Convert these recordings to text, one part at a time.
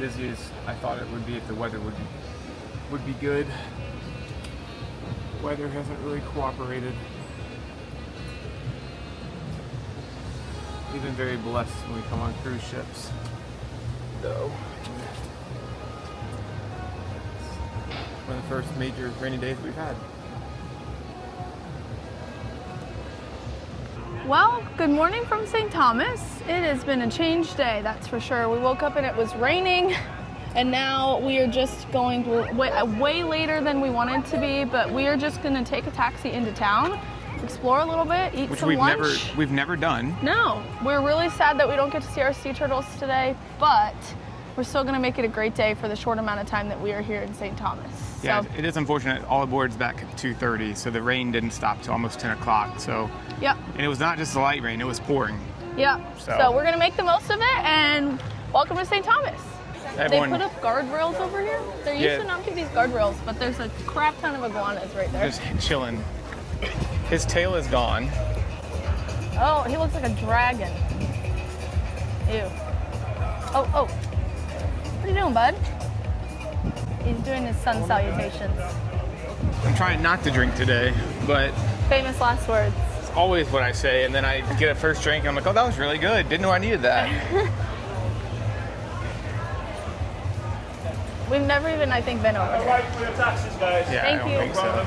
busy as I thought it would be if the weather would be good. Weather hasn't really cooperated. We've been very blessed when we come on cruise ships, though. One of the first major rainy days we've had. Well, good morning from St. Thomas. It has been a changed day, that's for sure. We woke up and it was raining, and now we are just going way later than we wanted to be, but we are just going to take a taxi into town, explore a little bit, eat some lunch. We've never done. No, we're really sad that we don't get to see our sea turtles today, but we're still going to make it a great day for the short amount of time that we are here in St. Thomas. Yeah, so, it is unfortunate. All aboard's back at 2:30, so the rain didn't stop till almost 10 o'clock. So, yep. And it was not just a light rain; it was pouring. Yep. So we're gonna make the most of it, and welcome to St. Thomas. They put up guardrails over here. There used to not be these guardrails, but there's a crap ton of iguanas right there. Just chilling. His tail is gone. Oh, he looks like a dragon. Ew. Oh. What are you doing, bud? He's doing his sun salutations. I'm trying not to drink today, but famous last words. It's always what I say, and then I get a first drink, and I'm like, oh, that was really good. Didn't know I needed that. We've never even, I think, been over here. All right for your taxis, guys. Yeah, Thank I don't you. think so.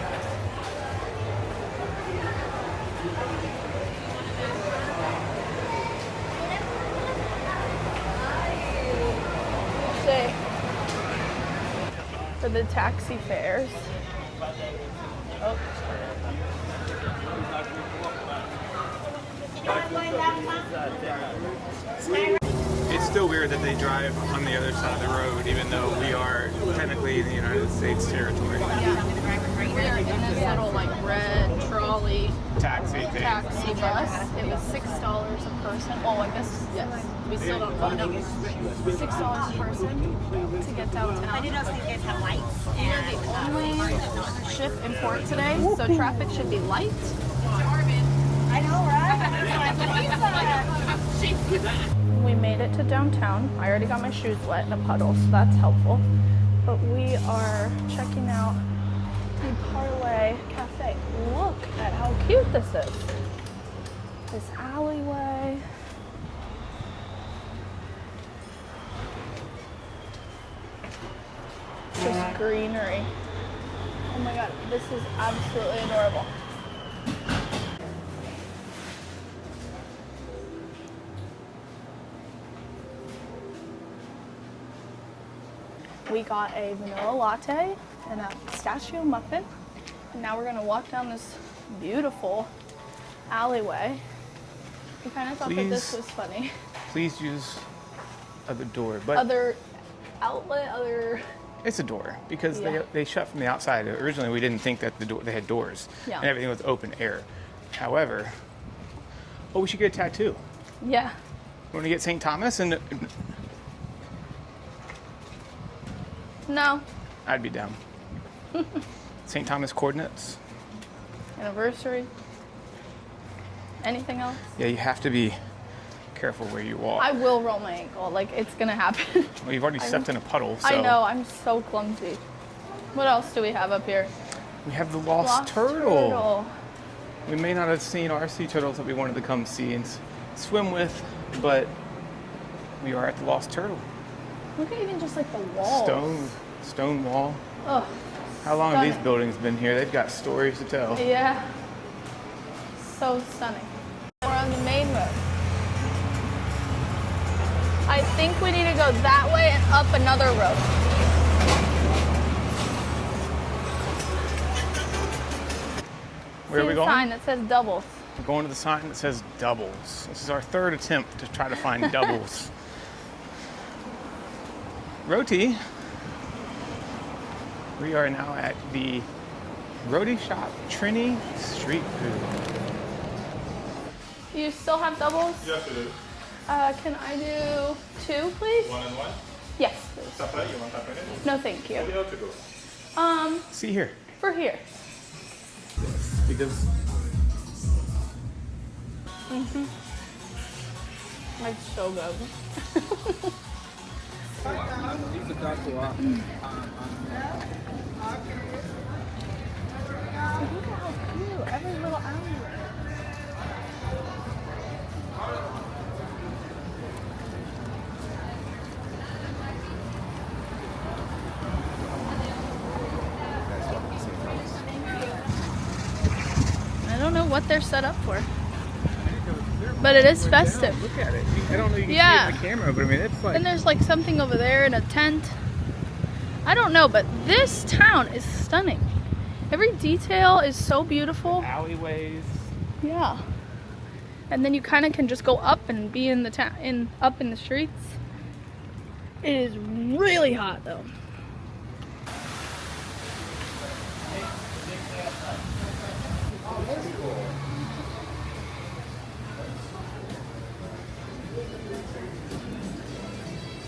For the taxi fares. Oh. It's still weird that they drive on the other side of the road, even though we are technically in the United States territory. Yeah. We are in this little red trolley Taxi bus. It was $6 a person. Oh, I guess, yes. We still don't know. $6 a person to get downtown. I didn't know if you guys have lights. We are the only ship in port today, so traffic should be light. I know, right? We made it to downtown. I already got my shoes wet in a puddle, so that's helpful. But we are checking out the Parlay Cafe. Look at how cute this is. This alleyway. Just greenery. Oh my god, this is absolutely adorable. We got a vanilla latte and a pistachio muffin. And now we're gonna walk down this beautiful alleyway. We kind of thought that this was funny. Please use other door, but Other outlet, other... it's a door because they shut from the outside. Originally, we didn't think that they had doors and everything was open air. However, we should get a tattoo. Yeah. We want to get St. Thomas and... No. I'd be down. St. Thomas coordinates. Anniversary. Anything else? Yeah, you have to be careful where you walk. I will roll my ankle. It's gonna happen. Well, you've already stepped in a puddle, so... I know, I'm so clumsy. What else do we have up here? We have the Lost Turtle. We may not have seen our sea turtles that we wanted to come see and swim with, but we are at the Lost Turtle. Look at even just the walls. Stone wall. Oh, How long have these buildings been here? They've got stories to tell. yeah. So stunning. We're on the main road. I think we need to go that way and up another road. Where are we going? See the sign that says doubles. We're going to the sign that says doubles. This is our third attempt to try to find doubles. Roti. We are now at the Roti Shop Trini Street Food. You still have doubles? Yes, it is. Can I do 2, please? 1 and 1? Yes, please. Separate? You want separate? No, thank you. How to go? See here. For here. Because It's so good. Look at how cute, every little alleyway. I don't know what they're set up for, but it is festive. Look at it. I don't know. You can Yeah. see it in the camera, but I mean, it's like. And there's like something over there in a tent. I don't know, but this town is stunning. Every detail is so beautiful. Alleyways. Yeah. And then you kind of can just go up and be in the town, up in the streets. It is really hot though.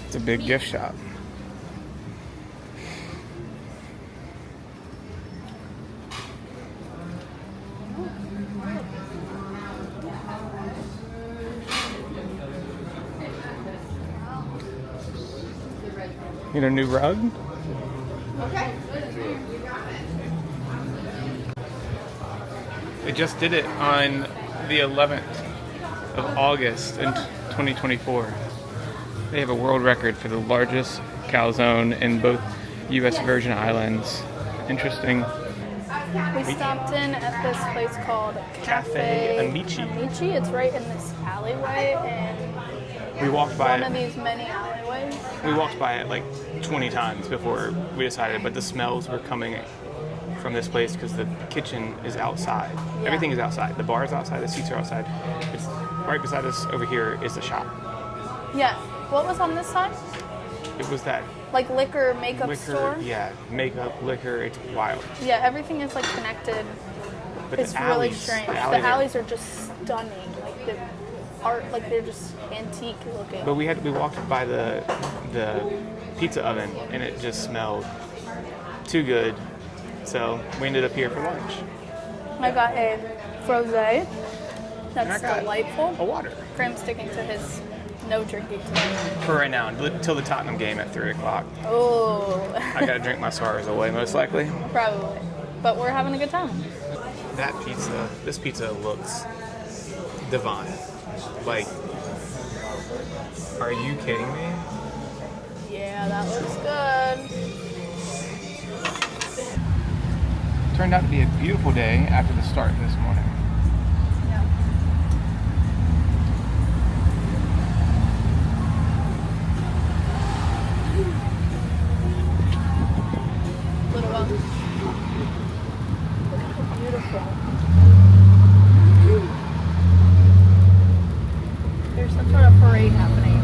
It's a big gift shop. Need a new rug? Okay. They just did it on the 11th of August in 2024. They have a world record for the largest calzone in both U.S. Virgin Islands. Interesting. We stopped in at this place called Cafe Amici. Amici. It's right in this alleyway, and We walked by one of it. these many alleyways. We walked by it like 20 times before we decided, but the smells were coming from this place because the kitchen is outside. Yeah. Everything is outside. The bar is outside. The seats are outside. It's right beside us over here is the shop. Yeah. What was on this side? It was that Like liquor makeup liquor, store? yeah, makeup, liquor. It's wild. Yeah, everything is like connected. But It's the really alleys, strange. the The alleys are- alleys are just stunning. Like the art, like they're just antique looking. But we walked by the pizza oven and it just smelled too good. So we ended up here for lunch. I got a frosé. And I That's got delightful. a water. Graham's sticking to his no drinking today. For right now, until the Tottenham game at 3 o'clock. Oh, I gotta drink my sorrows away, most likely. probably. But we're having a good time. This pizza looks divine. Like, are you kidding me? Yeah, that looks good. Turned out to be a beautiful day after the start this morning. Yeah. Little one. Look how beautiful. There's some sort of parade happening.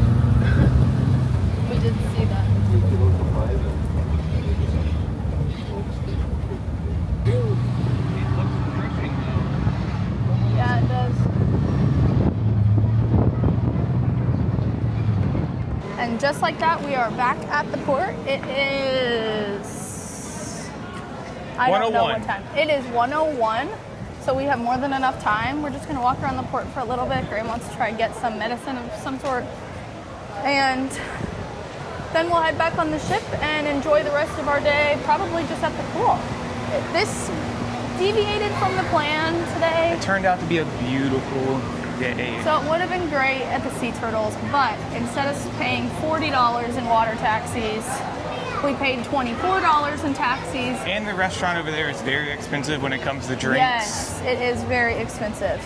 We did see that. Yeah, it does. And just like that, we are back at the port. It is... I don't know what 1:01. time. It is 1:01, so we have more than enough time. We're just going to walk around the port for a little bit. Graham wants to try and get some medicine of some sort. And then we'll head back on the ship and enjoy the rest of our day, probably just at the pool. This deviated from the plan today. It turned out to be a beautiful day. So it would have been great at the Sea Turtles, but instead of paying $40 in water taxis, we paid $24 in taxis. And the restaurant over there is very expensive when it comes to drinks. Yes, it is very expensive.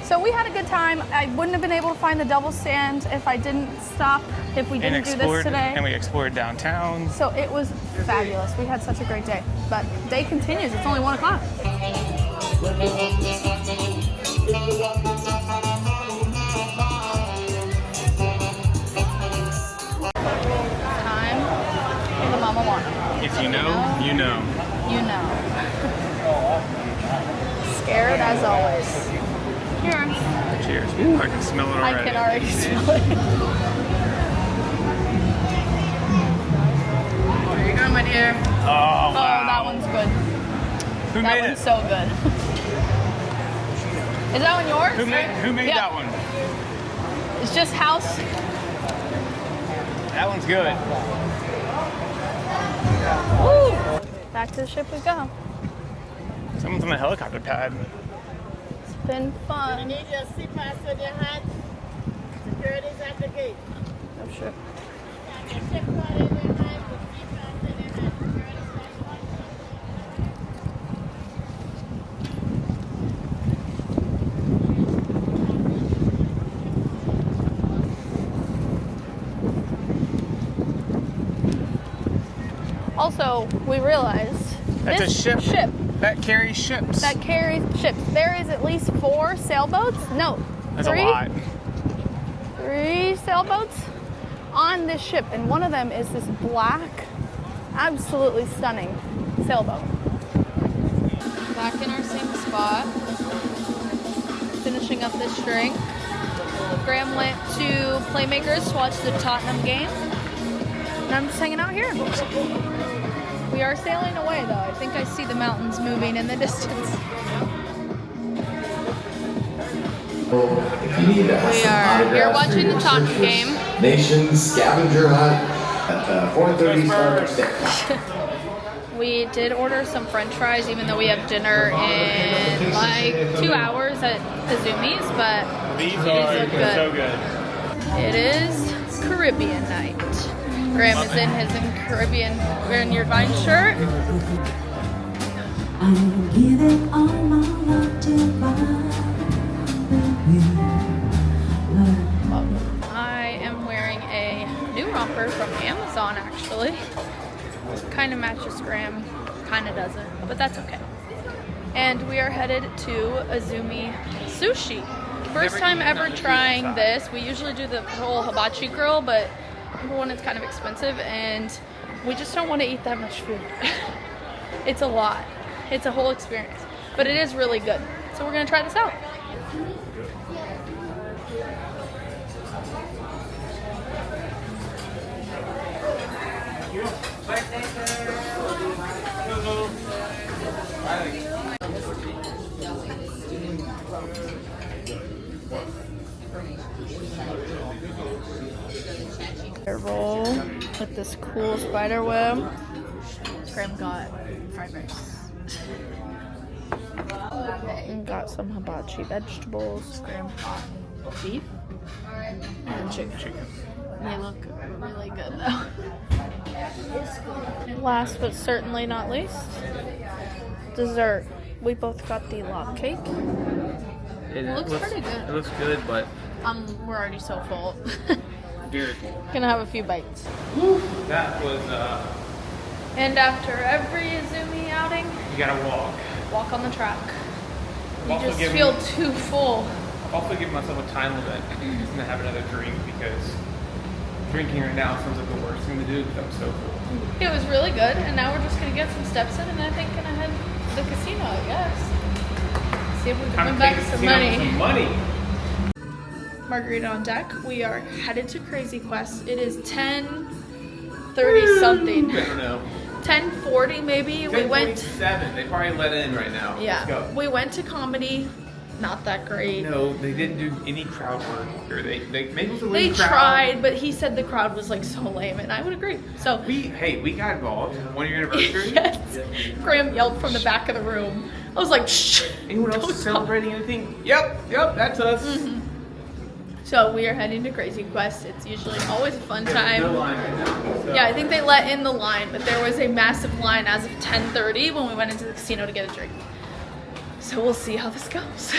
So we had a good time. I wouldn't have been able to find the double stand if I didn't stop, if we didn't do this today. And we explored downtown. So it was fabulous. We had such a great day. But day continues. It's only 1 o'clock. Time for the Mama Juana. If you know, you know. You know. Scared as always. Here. Cheers. Ooh, I can smell it already. I can already smell it. There you go, my dear. Oh, wow. Oh, that one's good. Who That made one's it? so good. Is that one yours? Who made Yeah. that one? It's just house. That one's good. Woo! Back to the ship we go. Someone's on the helicopter pad. It's been fun. Need your seat pass with your hat. Security's at the gate. Oh shit. Your chip card in your hand, your seat pass in your hand. Security's at Also, we realized That's this a ship. That carries ships. that carries ships. There is at least 4 sailboats. No, That's 3. a lot. 3 sailboats on this ship, and one of them is this black, absolutely stunning sailboat. Back in our same spot, finishing up this drink. Graham went to Playmakers to watch the Tottenham game, and I'm just hanging out here. We are sailing away, though. I think I see the mountains moving in the distance. If you need We are here watching the Tottenham game. Nation's scavenger hunt at 4:30 start. We did order some French fries, even though we have dinner in like 2 hours at Izumi's, but These look are good. so good. It is Caribbean night. Graham is in his Caribbean Vineyard Vine shirt. I'm giving all my love to I am wearing a new romper from Amazon, actually. Kind of matches Graham, kind of doesn't, but that's okay. And we are headed to Izumi Sushi. First time ever trying this. We usually do the whole hibachi grill, but number one, it's kind of expensive, and we just don't want to eat that much food. It's a lot. It's a whole experience, but it is really good. So we're gonna try this out. A roll with this cool spider web. Graham got fried rice. And got some hibachi vegetables. Graham got beef and chicken. They look really good though. Last but certainly not least, dessert. We both got the log cake. It looks pretty good. It looks good, but We're already so full. very Gonna have a few bites. that was And after every Izumi outing, you gotta walk on the track. You Also just give feel me- too full. I've also given myself a time limit to have another drink because drinking right now sounds like the worst thing to do because I'm so full. It was really good, and now we're just gonna get some steps in, and I think gonna head to the casino, I guess. See if we can Time win to back take the some casino money. for some money. Margarita on deck. We are headed to Crazy Quest. It is 10:30 something. I don't know. 10:40 maybe. We went. 10:47. They probably let in right now. Yeah. Let's go. We went to comedy. Not that great. No, they didn't do any crowd work. Or they maybe it was a They lame crowd. tried, but he said the crowd was like so lame, and I would agree. So We got involved. 1 year anniversary. yes, Graham yelled from the back of the room. I was like, shh. Anyone else Don't celebrating anything? Yep, that's us. Mm-hmm. So we are heading to Crazy Quest. It's usually always a fun No time. line right now. So. Yeah, I think they let in the line, but there was a massive line as of 10:30 when we went into the casino to get a drink. So we'll see how this goes.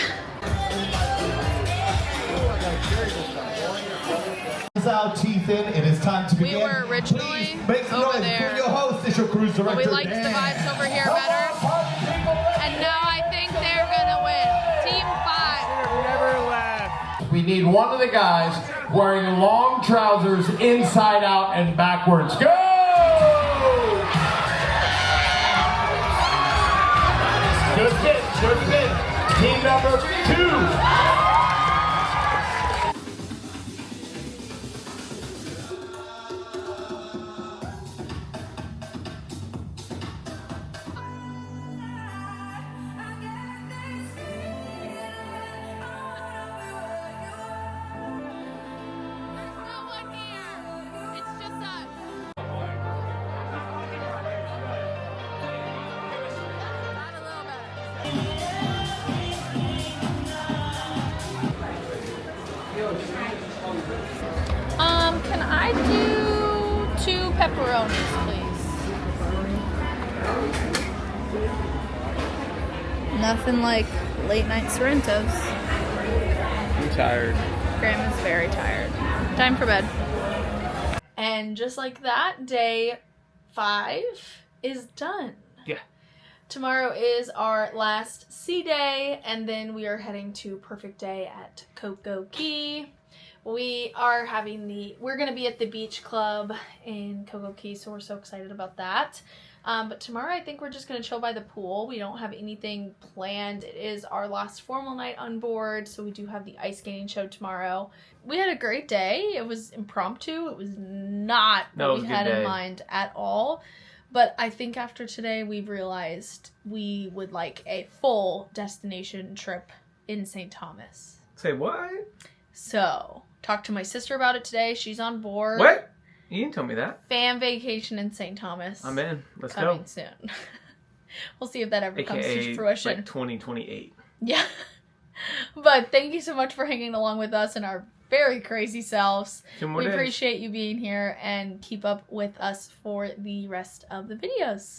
Out, teeth in. It is time to begin. We were originally Please make some over noise there, for your host, this your cruise director. but we liked the Dan. vibes over here Come better. on, party people, let's And now I think they're gonna win. Team 5. Never left. We need one of the guys wearing long trousers inside out and backwards. Go! Good fit, good fit. Team number 2. It's just I do 2 pepperonis, please? Nothing like late night Sorrentos. I'm tired. Graham is very tired. Time for bed. And just like that, day 5 is done. Yeah. Tomorrow is our last sea day, and then we are heading to Perfect Day at Coco Key. We're gonna be at the beach club in Coco Key, so we're so excited about that. But tomorrow I think we're just gonna chill by the pool. We don't have anything planned. It is our last formal night on board, so we do have the ice skating show tomorrow. We had a great day. It was impromptu. It was not what we had in mind at all. But I think after today we've realized we would like a full destination trip in St. Thomas. Say what? So, talked to my sister about it today. She's on board. What? You didn't tell me that. Fan vacation in St. Thomas. I'm in. Let's go. Coming soon. We'll see if that ever comes to fruition. Like 2028. Yeah. But thank you so much for hanging along with us and our very crazy selves. We appreciate you being here, and keep up with us for the rest of the videos.